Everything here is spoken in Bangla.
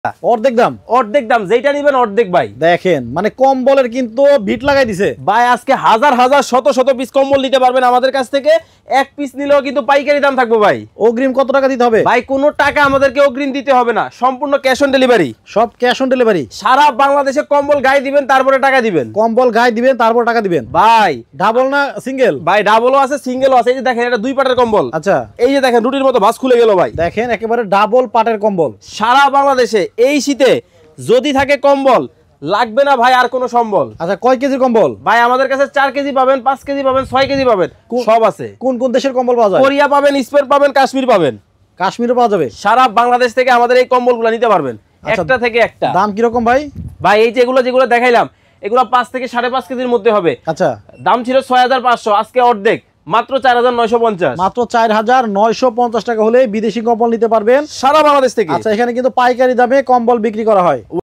অর্ধেক দাম যেটা নিবেন অর্ধেক ভাই। দেখেন মানে কম্বলের কিন্তু ভিট লাগাই দিছে ভাই। আজকে হাজার হাজার শত শত পিস কম্বল নিতে পারবেন আমাদের কাছ থেকে। এক পিস নিলেও কিন্তু পাইকারি দাম থাকবে ভাই। অগ্রিম কত টাকা দিতে হবে ভাই? কোনো টাকা আমাদেরকে অগ্রিম দিতে হবে না, সম্পূর্ণ ক্যাশ অন ডেলিভারি। সব ক্যাশ অন ডেলিভারি। সারা বাংলাদেশে কম্বল গায়ে দিবেন তারপরে টাকা দিবেন। কম্বল গায়ে দিবেন তারপর টাকা দিবেন ভাই। ডাবল না সিঙ্গেল? ভাই ডাবলও আছে সিঙ্গেলও আছে। এই যে দেখেন এটা 2 পাটের কম্বল। আচ্ছা এই যে দেখেন রুটির মতো ভাঁজ খুলে গেল ভাই। দেখেন একেবারে ডাবল পাটের কম্বল। সারা বাংলাদেশে এই শীতে যদি থাকে কম্বল লাগবে না ভাই আর কোনো সম্বল। আচ্ছা কয় কেজির কম্বল? ভাই আমাদের কাছে 4 কেজি পাবেন, 5 কেজি পাবেন, 6 কেজি পাবেন, সব আছে। কোন কোন দেশের কম্বল পাওয়া যায়? কোরিয়া পাবেন, স্পেন পাবেন, কাশ্মীর পাবেন। কাশ্মীরও পাওয়া যাবে? সারা বাংলাদেশ থেকে আমাদের এই কম্বলগুলো নিতে পারবেন। আচ্ছা, একটা থেকে একটা। দাম কি রকম ভাই? ভাই এই যেগুলো দেখাইলাম এগুলো 5 থেকে 5.5 কেজির মধ্যে হবে। আচ্ছা দাম ছিল 6500, আজকে অর্ধেক মাত্র 4950। মাত্র 4950 টাকা হলে বিদেশি কম্বল নিতে পারবেন সারা বাংলাদেশ থেকে। আচ্ছা এখানে কিন্তু পাইকারি দামে কম্বল বিক্রি করা হয়।